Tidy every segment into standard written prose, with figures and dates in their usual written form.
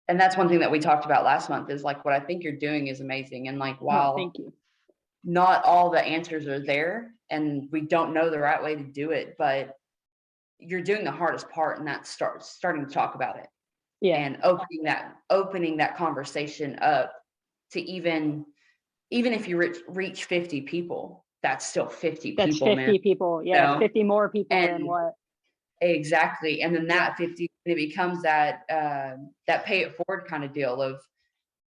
And that's one thing that we talked about last month is like, what I think you're doing is amazing. And like, Oh, while thank you. not all the answers are there and we don't know the right way to do it, but you're doing the hardest part, and that's starting to talk about it Yeah. and opening that conversation up to even if you reach 50 people, that's still 50 That's people, man. 50 people. You Yeah. know? 50 more people than And what? exactly. And then Yeah. that 50, it becomes that that pay it forward kind of deal of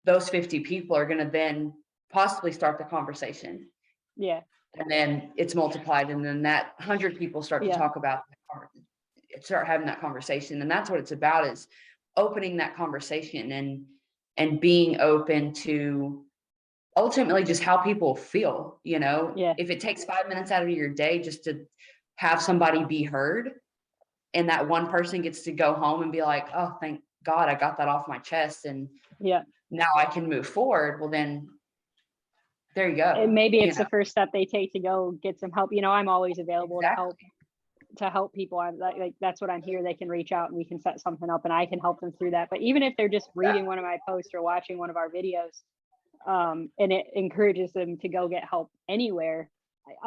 those 50 people are going to then possibly start the conversation. Yeah. And then it's multiplied, and then that 100 people start to Yeah. talk about, start having that conversation. And that's what it's about, is opening that conversation and being open to ultimately just how people feel. Yeah. If it takes 5 minutes out of your day just to have somebody be heard, and that one person gets to go home and be like, oh, thank God I got that off my chest, and Yeah. now I can move forward. Well, then there you go. And maybe it's the first step they take to go get some help. I'm always available Exactly. to help people. I'm like, that's what I'm here. They can reach out and we can set something up and I can help them through that. But even if they're just reading one of my posts or watching one of our videos, and it encourages them to go get help anywhere,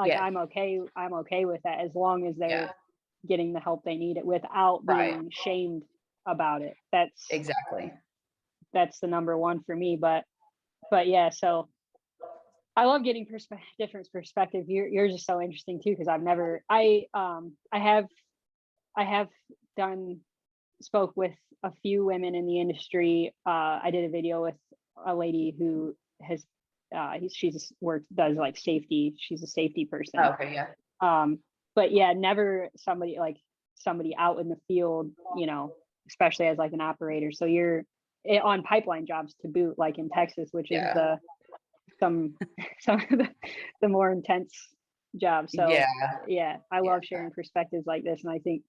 Yes. I'm okay with that, as long as they're Yeah. getting the help they need it without Right. being shamed about it. Exactly. That's the number one for me. But yeah, so I love getting different perspective. Yours is so interesting too, because I have done spoke with a few women in the industry. I did a video with a lady who has she's does like safety. She's a safety person. Oh, okay. Yeah. But yeah, never somebody out in the field, especially as like an operator. So you're on pipeline jobs to boot, like in Texas, which is some of the more intense jobs. So yeah, I love sharing perspectives like this, and I think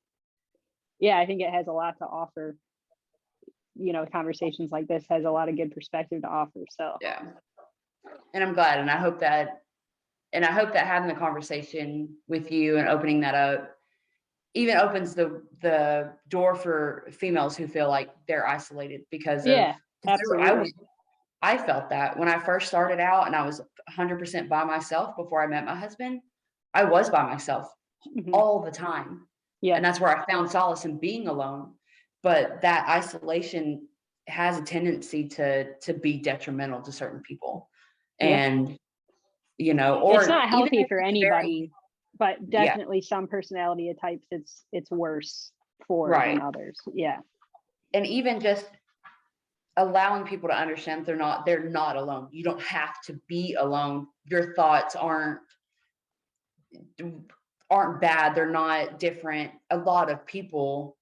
it has a lot to offer. Conversations like this has a lot of good perspective to offer. So yeah, and I'm glad, and I hope that having the conversation with you and opening that up even opens the door for females who feel like they're isolated because of. yeah, absolutely. I felt that when I first started out, and I was 100% by myself before I met my husband. I was by myself all the time. Yeah. And that's where I found solace in being alone. But that isolation has a tendency to be detrimental to certain people. And, or it's not healthy for anybody, but definitely some personality types it's worse for than others. Yeah. And even just allowing people to understand they're not alone. You don't have to be alone. Your thoughts aren't bad. They're not different. A lot of people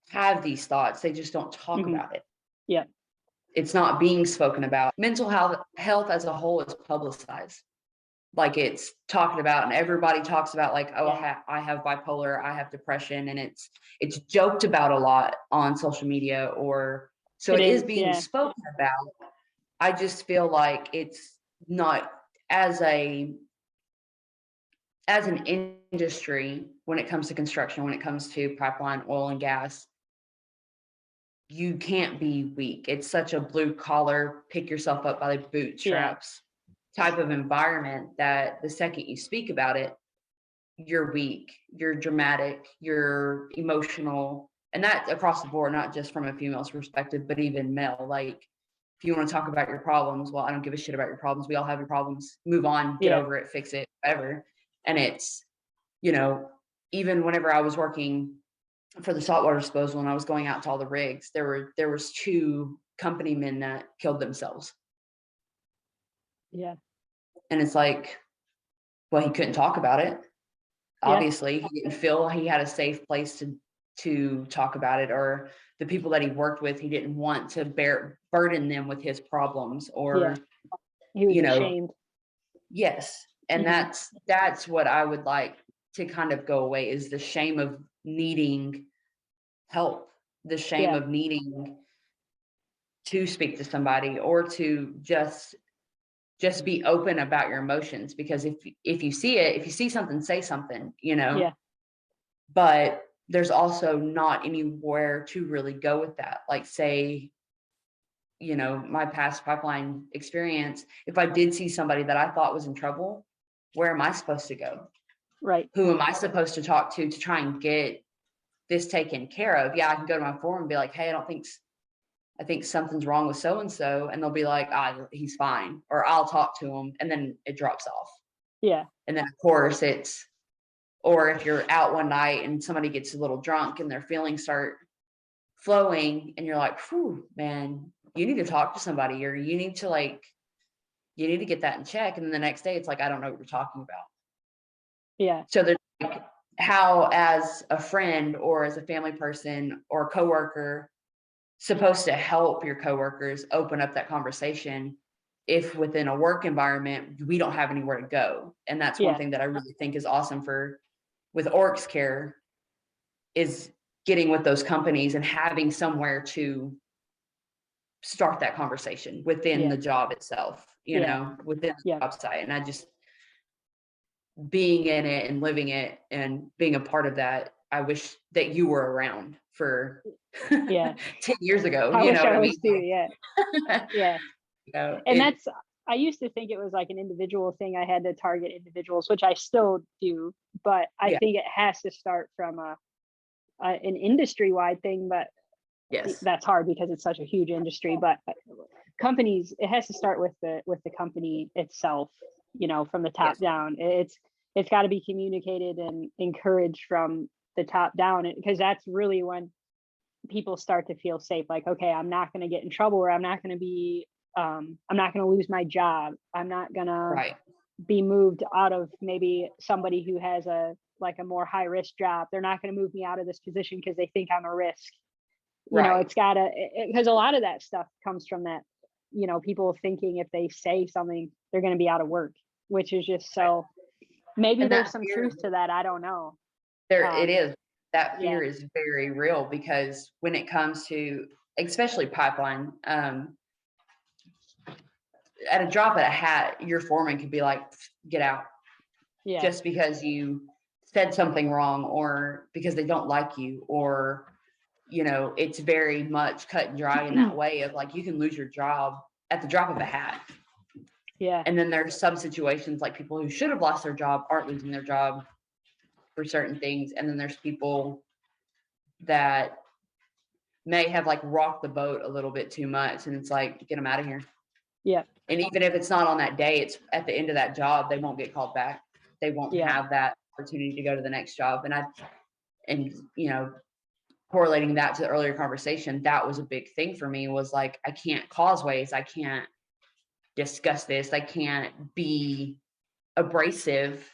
have these thoughts. They just don't talk about it. Yeah. It's not being spoken about. Mental health as a whole is publicized. Like it's talked about, and everybody talks about like, oh, I have bipolar, I have depression, and it's joked about a lot on social media, or so it is being spoken about. I just feel like it's not as an industry when it comes to construction, when it comes to pipeline, oil and gas. You can't be weak. It's such a blue collar, pick yourself up by the bootstraps type of environment that the second you speak about it, you're weak, you're dramatic, you're emotional, and that's across the board, not just from a female's perspective, but even male. Like, if you want to talk about your problems, well, I don't give a shit about your problems. We all have your problems. Move on, get over it, fix it, whatever. And it's, even whenever I was working for the saltwater disposal and I was going out to all the rigs, there was 2 company men that killed themselves. Yeah. And it's like, well, he couldn't talk about it. Obviously, he didn't feel he had a safe place to talk about it, or the people that he worked with, he didn't want to burden them with his problems, or he was ashamed. Yes. And that's what I would like to kind of go away, is the shame of needing help, the shame of needing to speak to somebody, or to just be open about your emotions. Because if you see something, say something, but there's also not anywhere to really go with that. Like, say you know, my past pipeline experience, if I did see somebody that I thought was in trouble, where am I supposed to go? Right. Who am I supposed to talk to try and get this taken care of? Yeah, I can go to my foreman and be like, hey, I think something's wrong with so-and-so. And they'll be like, he's fine. Or I'll talk to him. And then it drops off. Yeah. And then of course or if you're out one night and somebody gets a little drunk and their feelings start flowing and you're like, whew, man, you need to talk to somebody, or you need to get that in check. And then the next day it's like, I don't know what you're talking about. Yeah. So there's like, how as a friend or as a family person or a coworker supposed to help your coworkers open up that conversation if within a work environment we don't have anywhere to go. And that's one thing that I really think is awesome with Oryx Care is getting with those companies and having somewhere to start that conversation within the job itself, you know, within the job site. And I just, being in it and living it and being a part of that, I wish that you were around for 10 years ago. I you wish know what I I was mean? too. Yeah. You know, And I used to think it was like an individual thing. I had to target individuals, which I still do, but I think it has to start from an industry-wide thing. But that's hard because it's such a huge industry. But companies, it has to start with the company itself. You know, from the top down. It's got to be communicated and encouraged from the top down, because that's really when people start to feel safe. Like, okay, I'm not going to get in trouble, or I'm not going to be, I'm not going to lose my job. I'm not going to be moved out of maybe somebody who has a more high risk job. They're not going to move me out of this position because they think I'm a risk. You know, it's gotta, because a lot of that stuff comes from that, you know, people thinking if they say something, they're going to be out of work, which is just so, maybe there's some truth to that. I don't know. It is. That fear is very real, because when it comes to, especially pipeline, at a drop of a hat, your foreman could be like, get out. Just because you said something wrong, or because they don't like you, or, you know, it's very much cut and dry in that way of like, you can lose your job at the drop of a hat. And then there's some situations like people who should have lost their job aren't losing their job for certain things. And then there's people that may have like rocked the boat a little bit too much, and it's like, get them out of here. And even if it's not on that day, it's at the end of that job, they won't get called back. They won't have that opportunity to go to the next job. And you know, correlating that to the earlier conversation, that was a big thing for me, was like, I can't causeways, I can't discuss this, I can't be abrasive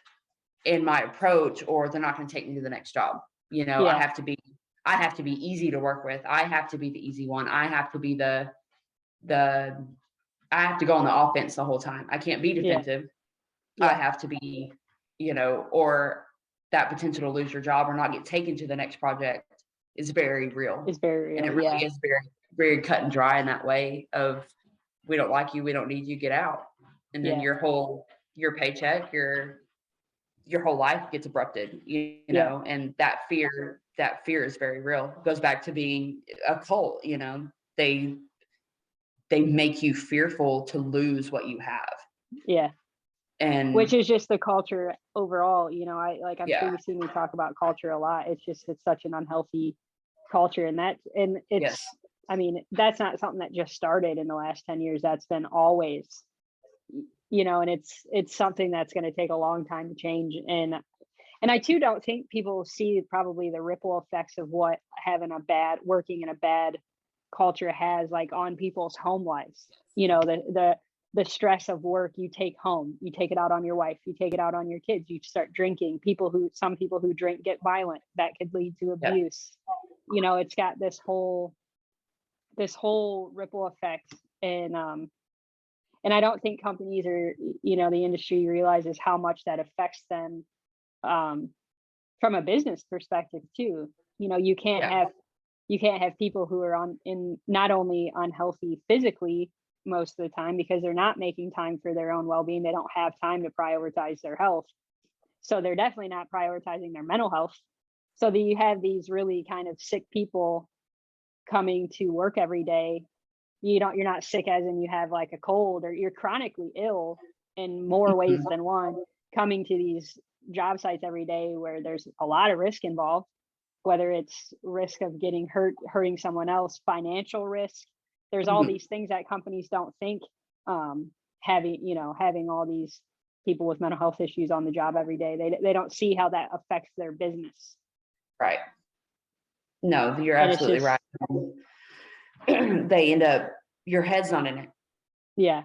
in my approach, or they're not going to take me to the next job. You know, I have to be easy to work with. I have to be the easy one. I have to be I have to go on the offense the whole time. I can't be defensive. I have to be, you know, or that potential to lose your job or not get taken to the next project is very real. It's very real. And it really is very, very cut and dry in that way of, we don't like you, we don't need you, get out. And then your paycheck, your whole life gets abrupted, you know, and that fear is very real. It goes back to being a cult, you know, they make you fearful to lose what you have. And which is just the culture overall, you know, I'm sure you've seen me talk about culture a lot. It's such an unhealthy culture, and I mean, that's not something that just started in the last 10 years. That's been always, you know, and it's something that's going to take a long time to change. And I too don't think people see probably the ripple effects of what working in a bad culture has like on people's home lives. You know, the stress of work you take home, you take it out on your wife, you take it out on your kids, you start drinking. Some people who drink get violent, that could lead to abuse. You know, it's got this whole ripple effect. And I don't think companies or, you know, the industry realizes how much that affects them from a business perspective too. You know, you can't have people who are not only unhealthy physically most of the time, because they're not making time for their own well-being. They don't have time to prioritize their health. So they're definitely not prioritizing their mental health. So you have these really kind of sick people coming to work every day, you're not sick as in you have like a cold, or you're chronically ill in more ways than one, coming to these job sites every day where there's a lot of risk involved, whether it's risk of getting hurting someone else, financial risk. There's all these things that companies don't think, having all these people with mental health issues on the job every day. They don't see how that affects their business. Right. No, you're And it's absolutely just, right. They end up, your head's not in it. yeah,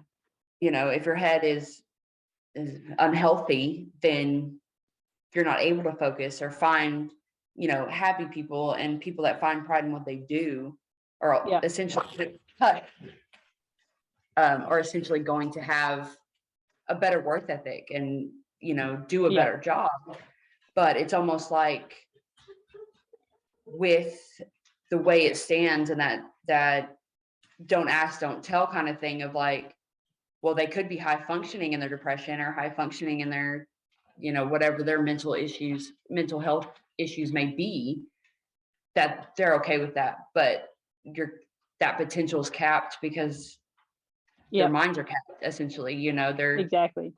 If your head is unhealthy, then you're not able to focus or find, happy people and people that find pride in what they do are yeah, essentially going to have a better work ethic and, do a yeah, better job. But it's almost like with the way it stands and that don't ask, don't tell kind of thing of like, well, they could be high functioning in their depression or high functioning in their, whatever their mental health issues may be, that they're okay with that. But that potential is capped because their minds are capped, essentially, they're exactly.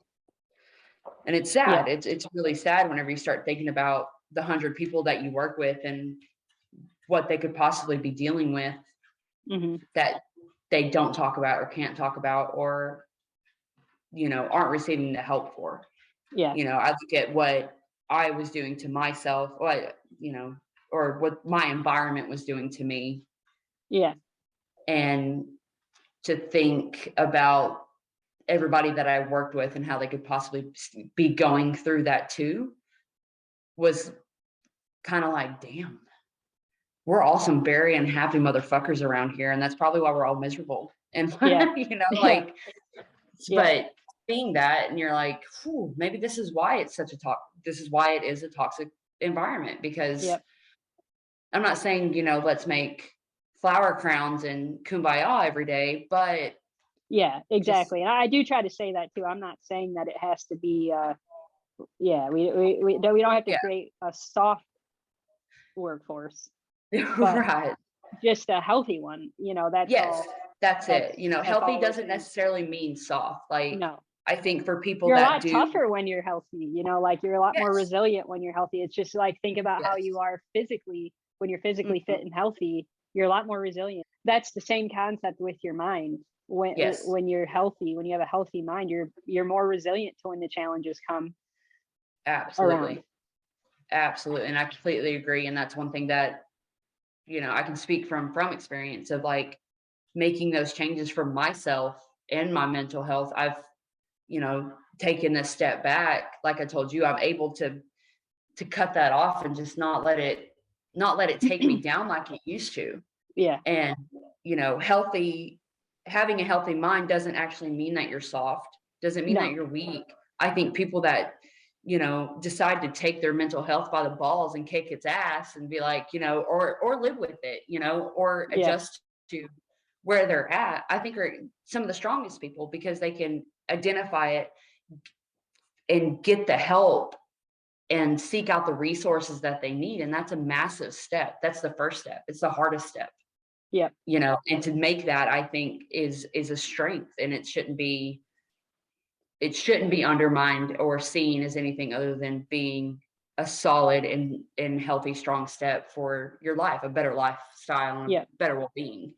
and it's sad. It's really sad whenever you start thinking about the 100 people that you work with and what they could possibly be dealing with that they don't talk about or can't talk about or, aren't receiving the help for. Yeah. I look at what I was doing to myself, or what my environment was doing to me. Yeah. And to think about everybody that I worked with and how they could possibly be going through that too was kind of like, damn, we're all some very unhappy motherfuckers around here. And that's probably why we're all miserable. And, but seeing that and you're like, maybe this is why it is a toxic environment, because I'm not saying, let's make flower crowns and kumbaya every day, but yeah, exactly. And I do try to say that too. I'm not saying that it has to be, we don't have to create a soft workforce, right. Just a healthy one, That's it. Healthy doesn't necessarily mean soft. Like, no, I think for people you're a that lot tougher when you're healthy, like you're a lot more resilient when you're healthy. It's just like, think about how you are physically, when you're physically fit and healthy, you're a lot more resilient. That's the same concept with your mind. When you're healthy, when you have a healthy mind, you're more resilient to when the challenges come. Absolutely. Around. Absolutely. And I completely agree. And that's one thing that, I can speak from experience of like making those changes for myself and my mental health. I've, taken a step back. Like I told you, I'm able to cut that off and just not let it take me down like it used to. Yeah. And, having a healthy mind doesn't actually mean that you're soft, doesn't mean that you're weak. I think people that, decide to take their mental health by the balls and kick its ass and be like, or live with it, or adjust to where they're at, I think are some of the strongest people, because they can identify it and get the help and seek out the resources that they need. And that's a massive step. That's the first step. It's the hardest step. Yeah. And to make that, I think is a strength, and it shouldn't be undermined or seen as anything other than being a solid and healthy, strong step for your life, a better lifestyle, and better well-being,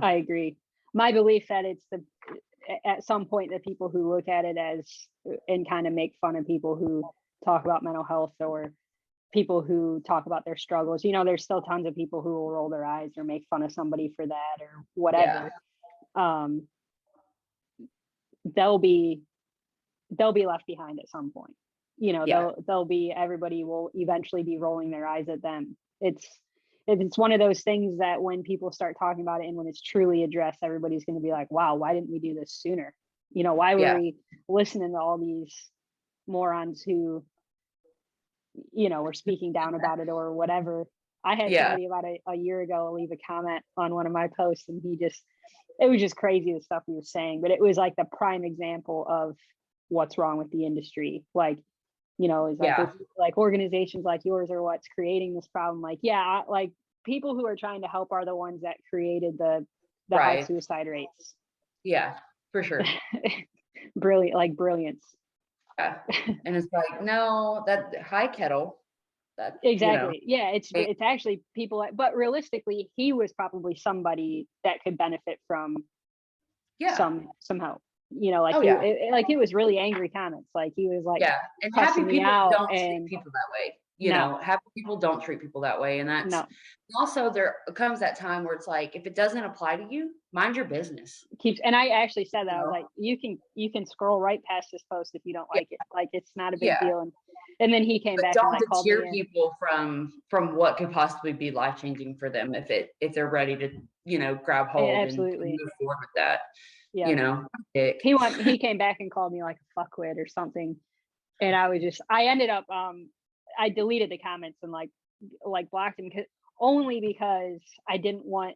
I agree. My belief that it's at some point, the people who look at it as and kind of make fun of people who talk about mental health or people who talk about their struggles, there's still tons of people who will roll their eyes or make fun of somebody for that or whatever. They'll be left behind at some point. Everybody will eventually be rolling their eyes at them. It's one of those things that when people start talking about it and when it's truly addressed, everybody's going to be like, wow, why didn't we do this sooner? Why were we listening to all these morons who, were speaking down about it or whatever? I had somebody about a year ago leave a comment on one of my posts, and it was just crazy, the stuff he was saying, but it was like the prime example of what's wrong with the industry. Like, is like organizations like yours are what's creating this problem. Like, like people who are trying to help are the ones that created the the high Right. suicide rates. Yeah, for sure. Brilliance. Yeah. And it's like, no, that high kettle, that, Exactly. Yeah, it's actually people, but realistically, he was probably somebody that could benefit from yeah. some help. You know, like Oh, yeah. like it was really angry comments. Like he was like, Yeah. And cussing happy me people out, don't treat and people that way. You no, know, happy people don't treat people that way. And that's no, also, there comes that time where it's like, if it doesn't apply to you, mind your business. keeps. And I actually said that, I was know? like, you can scroll right past this post if you don't Yeah. like it. Like it's not a big Yeah. deal. And then he came But back and don't like called me deter in. people from what could possibly be life changing for them if they're ready to, grab hold and Absolutely. move forward with that. Yeah. He came back and called me like a fuckwit or something. And I ended up I deleted the comments and like blocked him only because I didn't want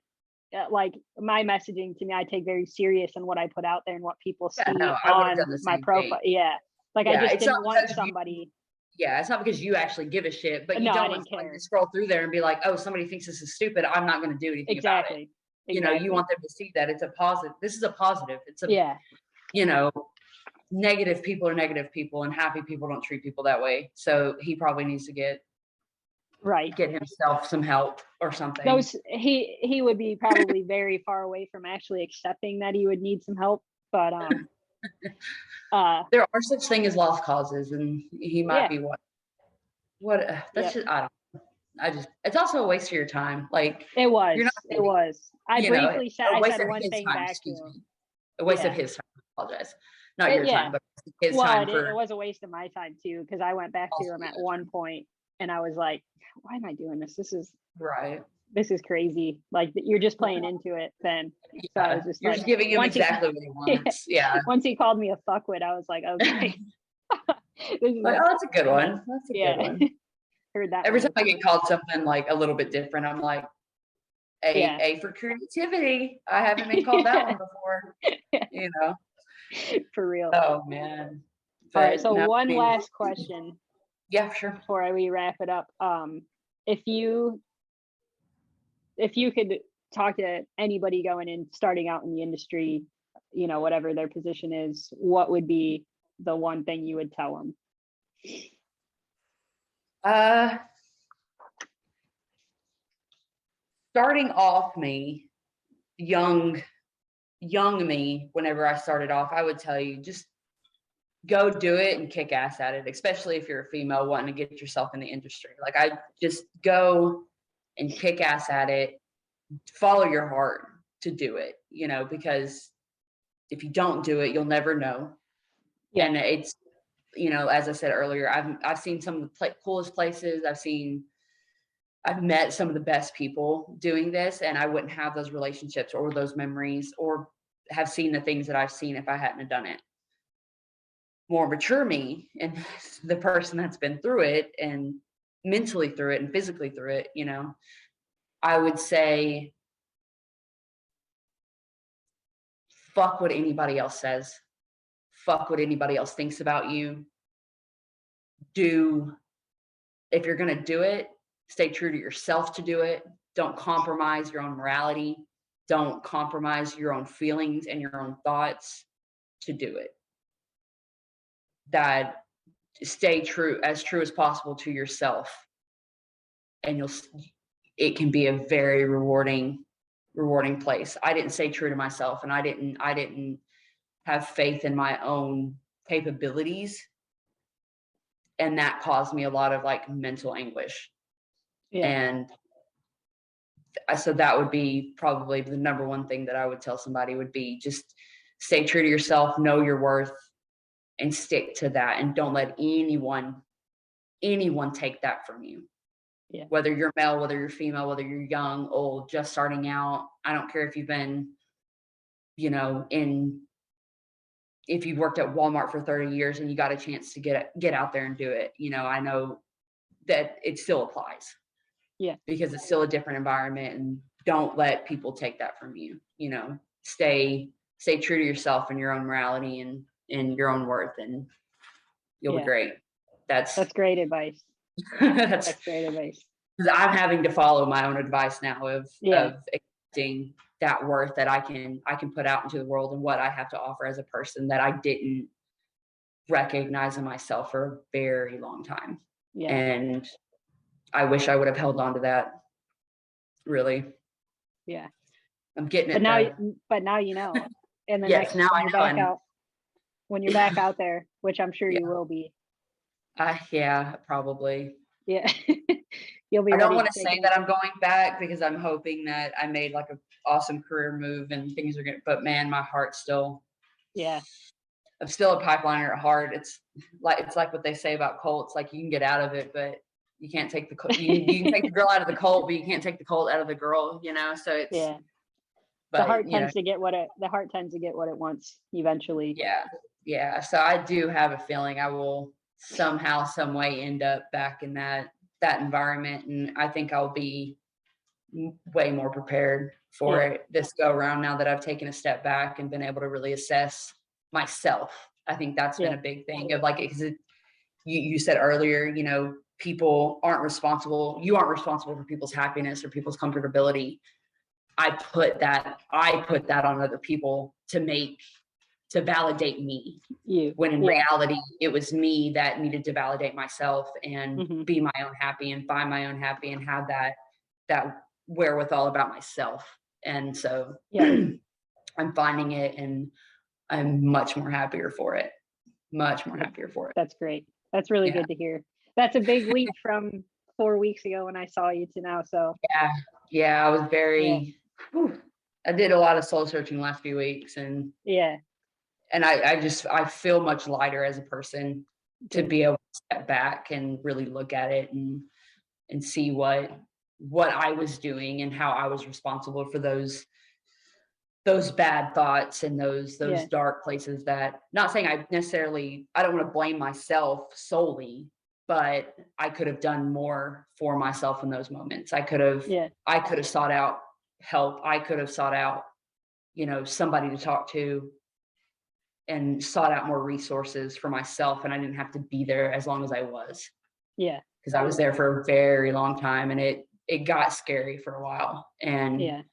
like my messaging to me, I take very serious in what I put out there and what people see I would have done on the my same profile. thing. Yeah. Like I just didn't want somebody. It's not because you actually give a shit, but you No, I don't want didn't care. to scroll through there and be like, oh, somebody thinks this is stupid, I'm not going to do anything about it. Exactly. You want them to see that it's a positive. This is a positive. It's a negative people are negative people, and happy people don't treat people that way. So he probably needs to get himself some help or something. He would be probably very far away from actually accepting that he would need some help, but there are such thing as lost causes, and he might be that's just, it's also a waste of your time. Like it was. I briefly said one thing time, back to him. A waste of his time. I apologize. Not your time, but his time. It was a waste of my time too, because I went back to him at one point and I was like, why am I doing this? This is right. This is crazy. Like you're just playing into it then. So I was just you're just giving him exactly what he wants. Once he called me a fuckwit, I was like, okay. That's a good one. That's a good one. Heard that every time I get called something like a little bit different, I'm like, A for creativity. I haven't been called that one before. For real. Oh man. All right, so one last question. Yeah, sure. Before we wrap it up, if you could talk to anybody starting out in the industry, whatever their position is, what would be the one thing you would tell them? Starting off young me, whenever I started off, I would tell you, just go do it and kick ass at it, especially if you're a female wanting to get yourself in the industry. Like, I just go and kick ass at it, follow your heart to do it, because if you don't do it, you'll never know. Yeah. And it's, as I said earlier, I've seen some of the coolest places. I've met some of the best people doing this, and I wouldn't have those relationships or those memories or have seen the things that I've seen if I hadn't have done it. More mature me, and the person that's been through it and mentally through it and physically through it, I would say, fuck what anybody else says. Fuck what anybody else thinks about you. If you're going to do it, stay true to yourself to do it. Don't compromise your own morality. Don't compromise your own feelings and your own thoughts to do it. That stay as true as possible to yourself. And it can be a very rewarding place. I didn't stay true to myself, and I didn't have faith in my own capabilities. And that caused me a lot of like mental anguish. Yeah. And so that would be probably the number one thing that I would tell somebody would be, just stay true to yourself, know your worth, and stick to that. And don't let anyone take that from you. Yeah. Whether you're male, whether you're female, whether you're young, old, just starting out. I don't care if you've been, if you've worked at Walmart for 30 years and you got a chance to get out there and do it. I know that it still applies. Yeah. Because it's still a different environment, and don't let people take that from you. Stay true to yourself and your own morality and your own worth, and you'll be great. That's great advice. That's great advice. Because I'm having to follow my own advice now of accepting that worth that I can put out into the world and what I have to offer as a person that I didn't recognize in myself for a very long time. Yeah. And I wish I would have held on to that. Really. Yeah. I'm getting But it now, though. but now you know. And the Yes, next now when I you're know. back out, when you're back out there, which I'm sure you will be. Yeah, probably. Yeah. You'll be I don't ready want to to take say it. that I'm going back because I'm hoping that I made like an awesome career move and things are good. But man, my heart's still. Yeah. I'm still a pipeliner at heart. It's like what they say about colts. Like you can get out of it, but you can't take you can take the girl out of the colt, but you can't take the colt out of the girl. You know, so it's. Yeah. But The heart tends to get what it wants eventually. Yeah. So I do have a feeling I will somehow, some way end up back in that environment, and I think I'll be way more prepared for it this go around now that I've taken a step back and been able to really assess myself. I think that's been a big thing of like, because you said earlier, you know, people aren't responsible. You aren't responsible for people's happiness or people's comfortability. I put that on other people to validate me. When in reality, it was me that needed to validate myself and be my own happy and find my own happy and have that wherewithal about myself. And so I'm finding it and I'm much more happier for it. Much more happier for it. That's great. That's really good to hear. That's a big leap from 4 weeks ago when I saw you to now. So I was very I did a lot of soul searching the last few weeks and I feel much lighter as a person to be able to step back and really look at it and see what I was doing and how I was responsible for those bad thoughts and those dark places. That, not saying I don't want to blame myself solely, but I could have done more for myself in those moments. I could have sought out help. I could have sought out, you know, somebody to talk to and sought out more resources for myself. And I didn't have to be there as long as I was. Yeah. Because I was there for a very long time and it got scary for a while. And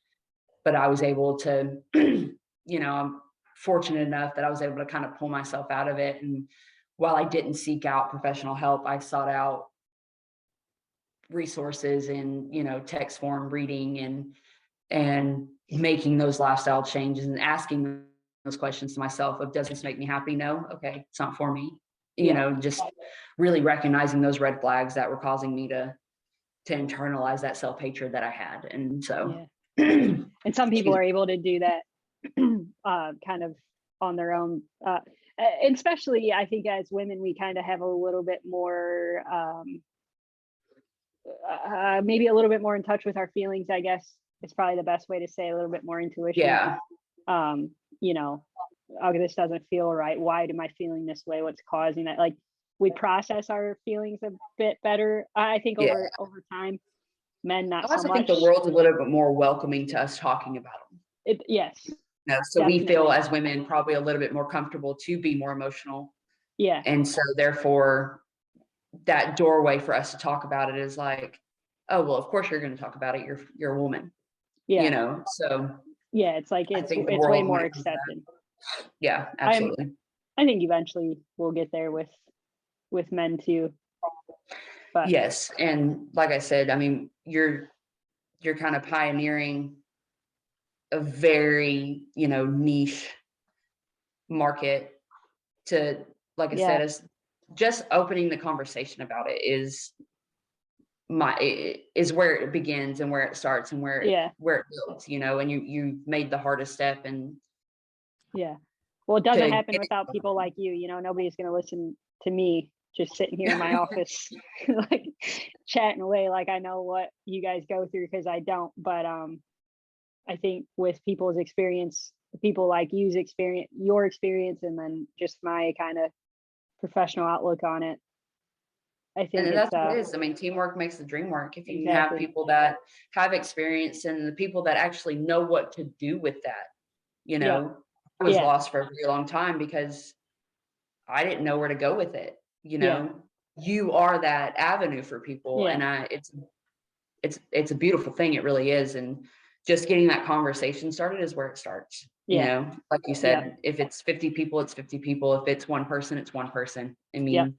but I was able to, you know, I'm fortunate enough that I was able to kind of pull myself out of it. And while I didn't seek out professional help, I sought out resources in, you know, text form reading and making those lifestyle changes and asking those questions to myself of, does this make me happy? No. Okay. It's not for me. You know, just really recognizing those red flags that were causing me to internalize that self-hatred that I had. And so, and some people are able to do that kind of on their own. Especially, I think as women, we kind of have a little bit more, maybe a little bit more in touch with our feelings, I guess. It's probably the best way to say, a little bit more intuition. You know, oh, this doesn't feel right. Why am I feeling this way? What's causing that? Like, we process our feelings a bit better, I think, over time. Men, not so much. I also think the world's a little bit more welcoming to us talking about them. Yes. No, so definitely. We feel as women probably a little bit more comfortable to be more emotional. Yeah. And so therefore, that doorway for us to talk about it is like, oh, well, of course you're going to talk about it. You're a woman. Yeah. You know, so. Yeah, it's like it's way more accepted. Yeah, absolutely. I think eventually we'll get there with men too. But yes, and like I said, I mean, you're kind of pioneering a very, you know, niche market to, like I said, is just opening the conversation about it is where it begins and where it starts and where it builds, you know, and you made the hardest step. And well, it doesn't happen without people like you. You know, nobody's going to listen to me just sitting here in my office, like chatting away. Like, I know what you guys go through, because I don't. But I think with people's experience, people like your experience, and then just my kind of professional outlook on it, I think that's what it is. I mean, teamwork makes the dream work. If you have people that have experience and the people that actually know what to do with that, you know. I was lost for a very long time because I didn't know where to go with it. You know, you are that avenue for people, and it's a beautiful thing. It really is. And just getting that conversation started is where it starts. You know, like you said, if it's 50 people, it's 50 people. If it's one person, it's one person. I mean,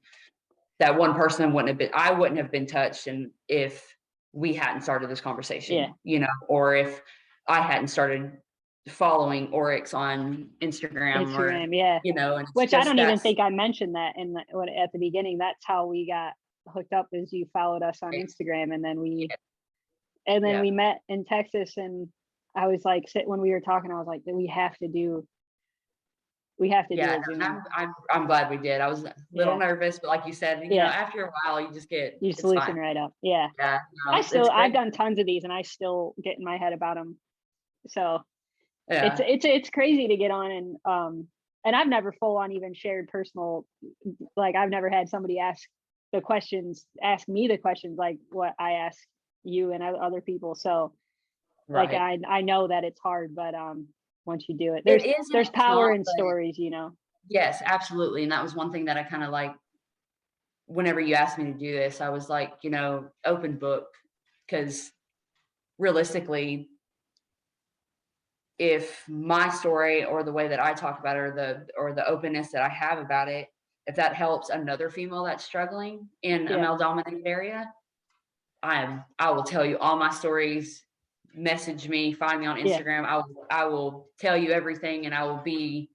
that one person I wouldn't have been touched, and if we hadn't started this conversation, you know, or if I hadn't started following Oryx on Instagram or, you know, and which I don't even think I mentioned that at the beginning. That's how we got hooked up, is you followed us on Instagram, and then we met in Texas, and I was like, when we were talking, I was like, we have to do a Zoom. I'm glad we did. I was a little nervous, but like you said, you know, after a while you just loosen right up. No, I've done tons of these, and I still get in my head about them. So it's crazy to get on, and I've never full on even shared personal, like I've never had somebody ask me the questions like what I ask you and other people. So like I know that it's hard, but once you do it, there's power in stories, you know. Yes, absolutely. And that was one thing that I kind of like, whenever you asked me to do this, I was like, you know, open book, because realistically, if my story or the way that I talk about it, or the openness that I have about it, if that helps another female that's struggling in a male dominated area, I will tell you all my stories. Message me, find me on Instagram. I will tell you everything, and I will be,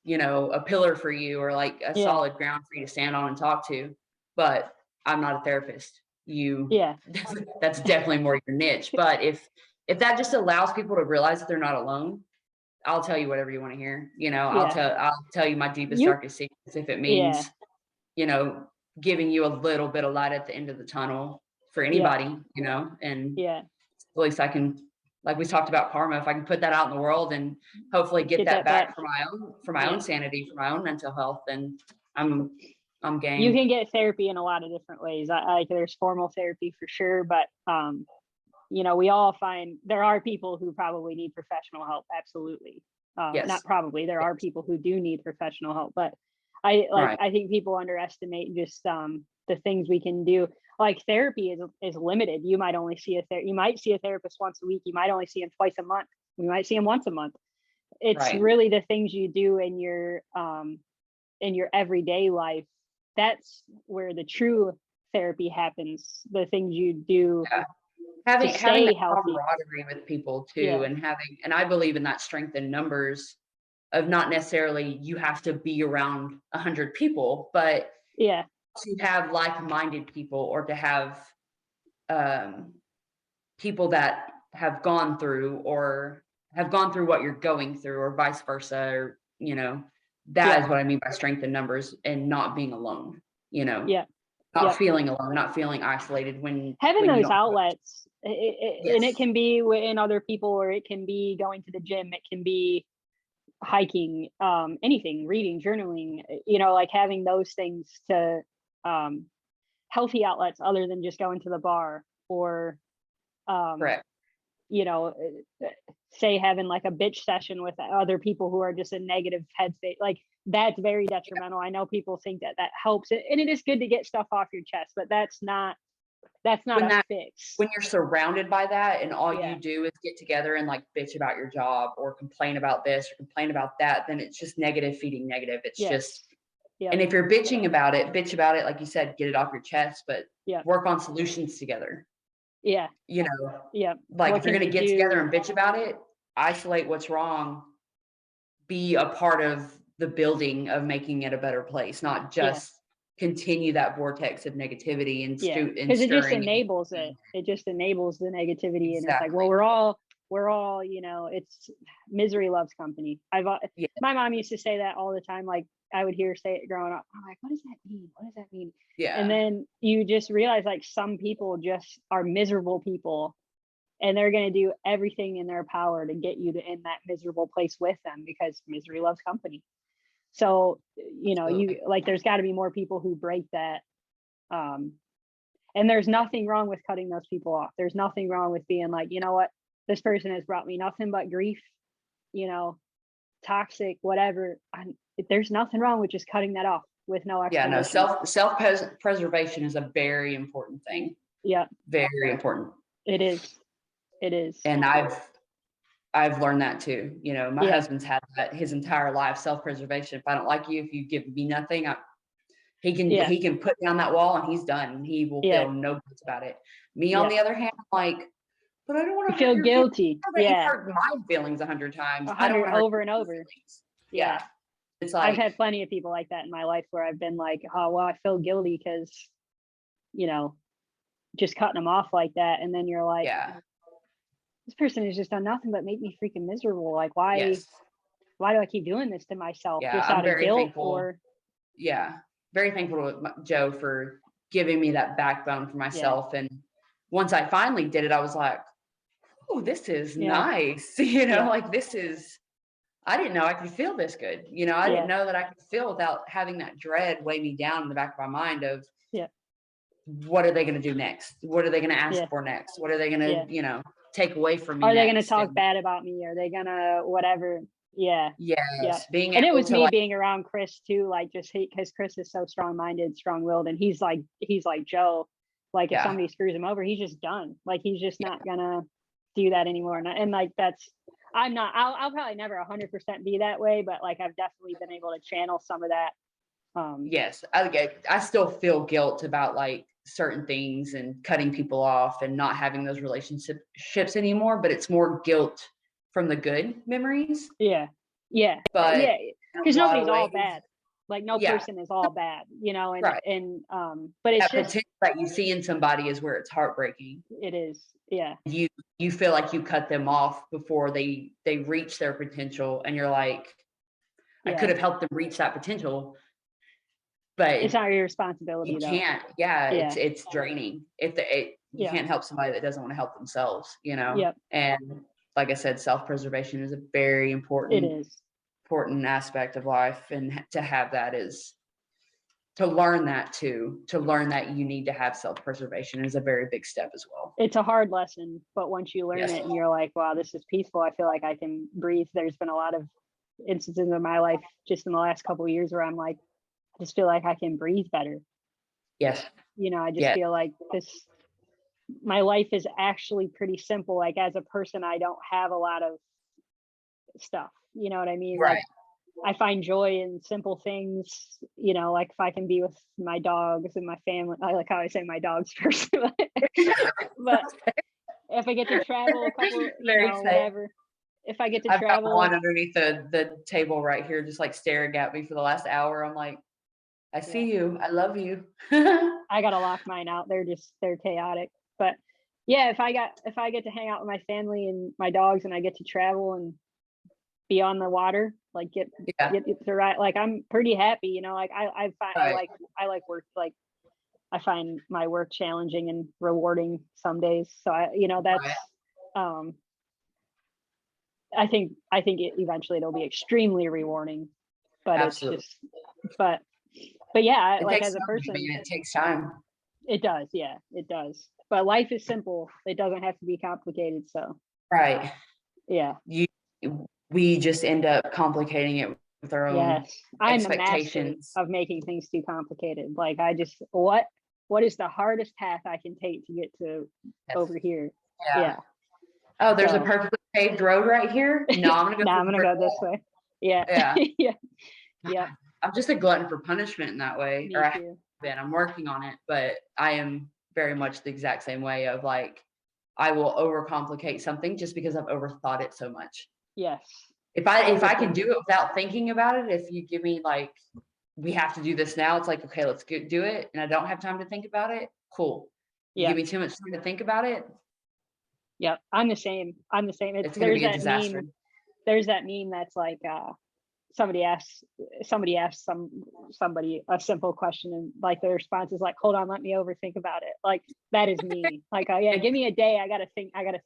you know, a pillar for you, or like a solid ground for you to stand on and talk to. But I'm not a therapist. That's definitely more your niche. But if that just allows people to realize that they're not alone, I'll tell you whatever you want to hear. You know, I'll tell you my deepest, darkest secrets, if it means, you know, giving you a little bit of light at the end of the tunnel for anybody, you know, and at least I can, like we talked about karma, if I can put that out in the world and hopefully get that back for my own sanity, for my own mental health, then I'm game. You can get therapy in a lot of different ways. There's formal therapy for sure, but you know, we all find there are people who probably need professional help. Absolutely. Not probably, there are people who do need professional help, but I think people underestimate just the things we can do. Like therapy is limited. You might only see you might see a therapist once a week. You might only see him twice a month. You might see him once a month. It's really the things you do in your everyday life. That's where the true therapy happens. The things you do. Having that camaraderie with people too, and I believe in that strength in numbers, of not necessarily you have to be around 100 people, but to have like-minded people, or to have people that have gone through what you're going through, or vice versa, or, you know, that is what I mean by strength in numbers, and not being alone, you know, not feeling alone, not feeling isolated when having those outlets. And it can be in other people, or it can be going to the gym, it can be hiking, anything, reading, journaling, you know, like having those things to healthy outlets other than just going to the bar, or you know, say having like a bitch session with other people who are just in negative headspace, like that's very detrimental. I know people think that helps it, and it is good to get stuff off your chest, but that's not a fix. When you're surrounded by that, and all you do is get together and like bitch about your job, or complain about this or complain about that, then it's just negative feeding negative. It's just, and if you're bitch about it, like you said, get it off your chest, but work on solutions together. You know, like if you're going to get together and bitch about it, isolate what's wrong, be a part of the building of making it a better place, not just continue that vortex of negativity and because it just enables it just enables the negativity. And it's like, well, we're all, you know, it's misery loves company. My mom used to say that all the time. Like I would hear her say it growing up. I'm like, what does that mean? And then you just realize, like, some people just are miserable people, and they're going to do everything in their power to get you to in that miserable place with them, because misery loves company. So, you know, there's got to be more people who break that. And there's nothing wrong with cutting those people off. There's nothing wrong with being like, you know what, this person has brought me nothing but grief, you know, toxic, whatever. There's nothing wrong with just cutting that off with no explanation. Self-preservation is a very important thing. Very important. It is. And I've learned that too. You know, my Yeah. husband's had that his entire life, self-preservation. If I don't like you, if you give me nothing, he can put down that wall and he's done. He will feel no guilt about it. Me, on the other hand, I'm like, but I don't want to feel guilty. Yeah, hurt my feelings 100 times. I don't want to over and over. Feelings. Yeah. It's like, I've had plenty of people like that in my life where I've been like, oh, well, I feel guilty because, you know, just cutting them off like that. And then you're like, this person has just done nothing but make me freaking miserable. Like, why do I keep doing this to myself? Yeah, just I'm out of very guilt thankful. or Very thankful to Joe for giving me that backbone for myself. And once I finally did it, I was like, oh, this is nice. You know, like I didn't know I could feel this good. You know, I didn't know that I could feel without having that dread weigh me down in the back of my mind of what are they going to do next? What are they going to ask for next? What are they going to, you know, take away from me? Are they going to talk bad about me? Are they going to whatever? Yes. And it was me being around Chris too, like just because Chris is so strong-minded, strong-willed, and he's like Joe. Like if somebody screws him over, he's just done. Like he's just not gonna do that anymore. And like I'll probably never 100% be that way, but like I've definitely been able to channel some of that. Yes, I still feel guilt about like certain things and cutting people off and not having those relationships anymore, but it's more guilt from the good memories. But because nobody's all bad. Like no person is all bad, you know, and but it's that just potential that you see in somebody is where it's heartbreaking. It is. You feel like you cut them off before they reach their potential, and you're like, I could have helped them reach that potential, but it's not your responsibility. You can't. It's draining. You can't help somebody that doesn't want to help themselves, you know. And like I said, self-preservation is a very important aspect of life, and to have that is to learn that you need to have self-preservation is a very big step as well. It's a hard lesson, but once you learn it and you're like, wow, this is peaceful, I feel like I can breathe. There's been a lot of instances in my life just in the last couple of years where I'm like, I just feel like I can breathe better. Yes. You know, I just feel like my life is actually pretty simple. Like as a person, I don't have a lot of stuff, you know what I mean? Right. Like I find joy in simple things, you know, like if I can be with my dogs and my family. I like how I say my dogs first, but if I get to travel a couple, whatever. If I get to travel, I've got one underneath the table right here, just like staring at me for the last hour. I'm like, I see you. I love you. I gotta lock mine out. They're chaotic. But if I get to hang out with my family and my dogs, and I get to travel and be on the water, like get to ride, like I'm pretty happy, you know. Like I like work. Like I find my work challenging and rewarding some days. So I think eventually it'll be extremely rewarding, but Absolutely. It's just, but yeah, it like as a person, it takes time. It does. Yeah, it does. But life is simple. It doesn't have to be complicated. So. Right. Yeah. We just end up complicating it with our own expectations. I'm a master of making things too complicated. Like I just, what is the hardest path I can take to get to over here? Yeah. Oh, there's a perfectly paved road right here. No, I'm gonna go this way. Yeah. Yeah. I'm just a glutton for punishment in that way. I'm working on it, but I am very much the exact same way of like, I will overcomplicate something just because I've overthought it so much. Yes. If I can do it without thinking about it, if you give me like, we have to do this now, it's like, okay, let's do it. And I don't have time to think about it. Cool. You give me too much time to think about it. Yep. I'm the same. It's going to be a disaster. There's that meme that's like, somebody asks somebody a simple question, and like the response is like, hold on, let me overthink about it. Like that is me. Like give me a day, I gotta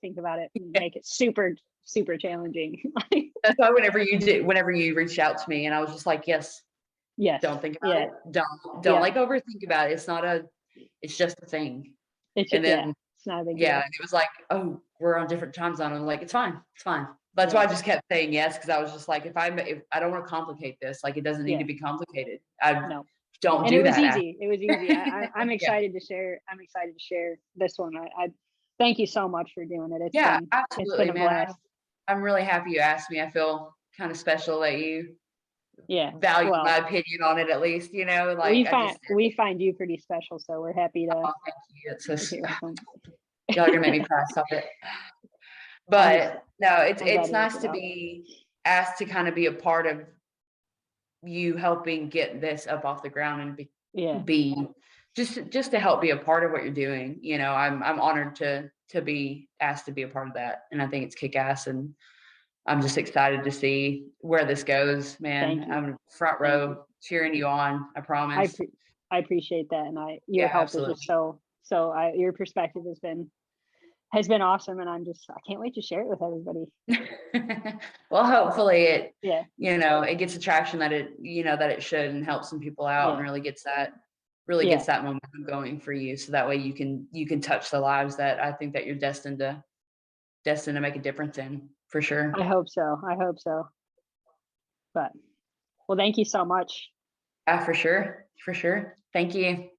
think about it and make it super challenging. That's why whenever you reached out to me, and I was just like, yes don't think about it, don't like overthink about it. It's just a thing. It's not a big deal. And it was like, oh, we're on different time zone. I'm like, it's fine. That's why I just kept saying yes, because I was just like, if I don't want to complicate this, like it doesn't need to be complicated. Don't do that. It was easy. I'm excited to share. I'm excited to share this one. I thank you so much for doing it. Absolutely, it's been a blast. I'm really happy you asked me. I feel kind of special that you value well, my opinion on it, at least, you know, like we find you pretty special, so we're happy to thank you. It's just, hear from. y'all are gonna make me cry. Stop it. But no, it's nice to be asked to kind of be a part of you helping get this up off the ground and be just to help be a part of what you're doing. You know, I'm honored to be asked to be a part of that, and I think it's kick ass, and I'm just excited to see where this goes, man. I'm front row cheering you on. I promise. I appreciate that, and your help is just so your perspective has been awesome, and I can't wait to share it with everybody. Well, hopefully it you know, it gets the traction that it should, and helps some people out, and really gets that momentum going for you, so that way you can touch the lives that I think that you're destined to make a difference in, for sure. I hope so. But well, thank you so much. Yeah, for sure. Thank you.